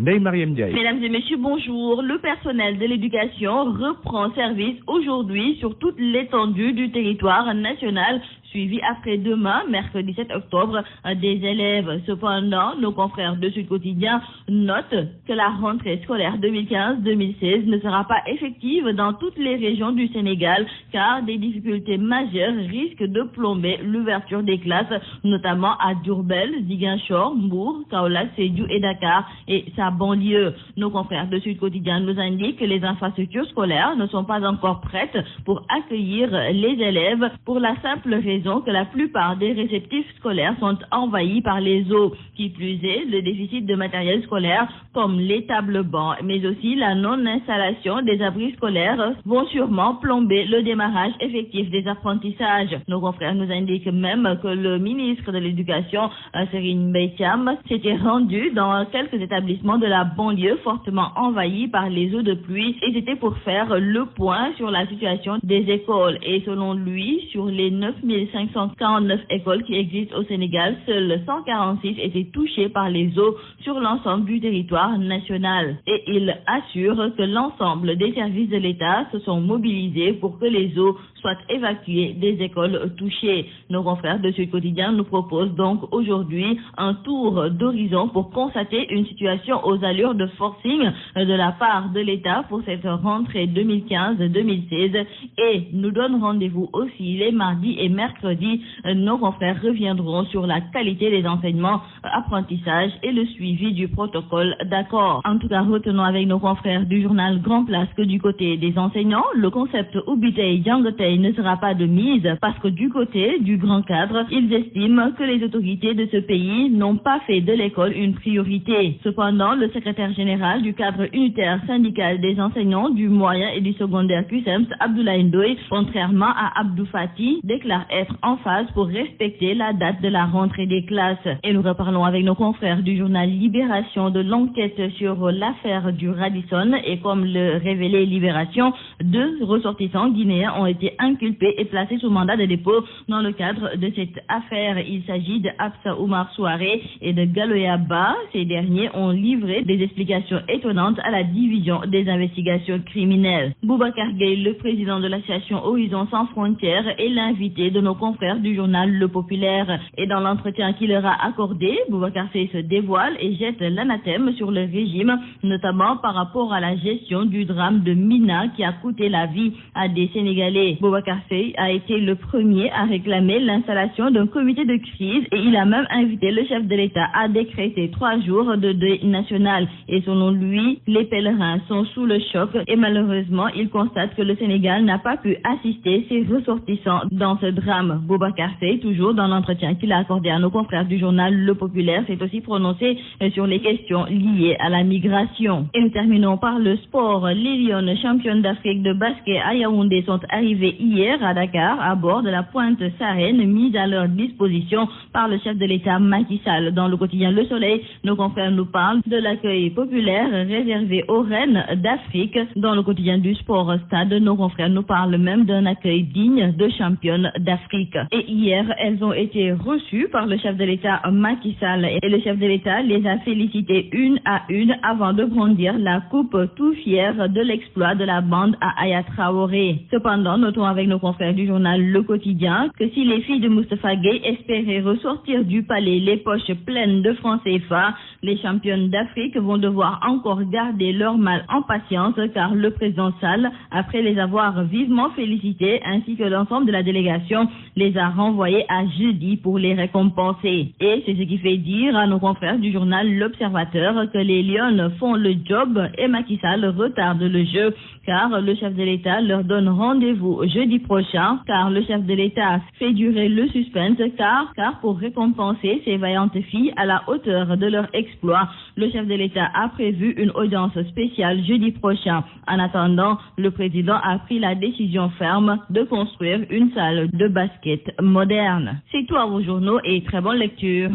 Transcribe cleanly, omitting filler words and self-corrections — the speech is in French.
Ndeye Mariam Ndiaye. Mesdames et messieurs, bonjour. Le personnel de l'éducation reprend service aujourd'hui sur toute l'étendue du territoire national, suivi après-demain, mercredi 7 octobre, des élèves. Cependant, nos confrères de Sud Quotidien notent que la rentrée scolaire 2015-2016 ne sera pas effective dans toutes les régions du Sénégal, car des difficultés majeures risquent de plomber l'ouverture des classes, notamment à Diourbel, Ziguinchor, Mbour, Kaolack, Sédhiou et Dakar et sa banlieue. Nos confrères de Sud Quotidien nous indiquent que les infrastructures scolaires ne sont pas encore prêtes pour accueillir les élèves, pour la simple raison que la plupart des réceptifs scolaires sont envahis par les eaux. Qui plus est, le déficit de matériel scolaire, comme les tables bancs, mais aussi la non-installation des abris scolaires, vont sûrement plomber le démarrage effectif des apprentissages. Nos confrères nous indiquent même que le ministre de l'Éducation, Serigne Mbaye Thiam, s'était rendu dans quelques établissements de la banlieue fortement envahis par les eaux de pluie, et c'était pour faire le point sur la situation des écoles. Et selon lui, sur les 9549 écoles qui existent au Sénégal, seules 146 étaient touchées par les eaux sur l'ensemble du territoire national. Et il assure que l'ensemble des services de l'État se sont mobilisés pour que les eaux soient évacuées des écoles touchées. Nos confrères de Sud Quotidien nous proposent donc aujourd'hui un tour d'horizon pour constater une situation aux allures de forcing de la part de l'État pour cette rentrée 2015-2016 et nous donne rendez-vous aussi les mardis et mercredis. Nos confrères reviendront sur la qualité des enseignements, apprentissage et le suivi du protocole d'accord. En tout cas, retenons avec nos confrères du journal Grand Place que du côté des enseignants, le concept Ubitei Jangatei ne sera pas de mise parce que du côté du grand cadre, ils estiment que les autorités de ce pays n'ont pas fait de l'école une priorité. Cependant, le secrétaire général du cadre unitaire syndical des enseignants du moyen et du secondaire CUSEMS, Abdoulaye Ndoye, contrairement à Abdou Fati, déclare être en phase pour respecter la date de la rentrée des classes. Et nous reparlons avec nos confrères du journal Libération de l'enquête sur l'affaire du Radisson et comme le révélait Libération, 2 ressortissants guinéens ont été inculpés et placés sous mandat de dépôt dans le cadre de cette affaire. Il s'agit de Absa Oumar Souaré et de Galoya Ba. Ces derniers ont livré des explications étonnantes à la division des investigations criminelles. Boubacar Gueye, le président de l'association Horizon Sans Frontières, est l'invité de nos confrères du journal Le Populaire. Et dans l'entretien qu'il leur a accordé, Boubacar Seye se dévoile et jette l'anathème sur le régime, notamment par rapport à la gestion du drame de Mina qui a coûté la vie à des Sénégalais. Boubacar Seye a été le premier à réclamer l'installation d'un comité de crise et il a même invité le chef de l'État à décréter 3 jours de deuil national. Et selon lui, les pèlerins sont sous le choc et malheureusement, il constate que le Sénégal n'a pas pu assister ses ressortissants dans ce drame. Boubacar Seye, toujours dans l'entretien qu'il a accordé à nos confrères du journal Le Populaire, s'est aussi prononcé sur les questions liées à la migration. Et nous terminons par le sport. Les Lions, championnes d'Afrique de basket à Yaoundé, sont arrivées hier à Dakar à bord de la Pointe Sarène mise à leur disposition par le chef de l'État Macky Sall. Dans le quotidien Le Soleil, nos confrères nous parlent de l'accueil populaire réservé aux reines d'Afrique. Dans le quotidien du sport Stade, nos confrères nous parlent même d'un accueil digne de championnes d'Afrique. Et hier, elles ont été reçues par le chef de l'État Macky Sall et le chef de l'État les a félicitées une à une avant de brandir la coupe tout fier de l'exploit de la bande à Aya Traoré. Cependant, notons avec nos confrères du journal Le Quotidien que si les filles de Moustapha Gueye espéraient ressortir du palais les poches pleines de francs CFA, les championnes d'Afrique vont devoir encore garder leur mal en patience car le président Sall, après les avoir vivement félicités ainsi que l'ensemble de la délégation, les a renvoyés à jeudi pour les récompenser. Et c'est ce qui fait dire à nos confrères du journal L'Observateur que les Lions font le job et Macky Sall retarde le jeu car le chef de l'État leur donne rendez-vous jeudi prochain car le chef de l'État fait durer le suspense car pour récompenser ces vaillantes filles à la hauteur de leur exploit, le chef de l'État a prévu une audience spéciale jeudi prochain. En attendant, le président a pris la décision ferme de construire une salle de basket moderne. C'est tout à vos journaux et très bonne lecture.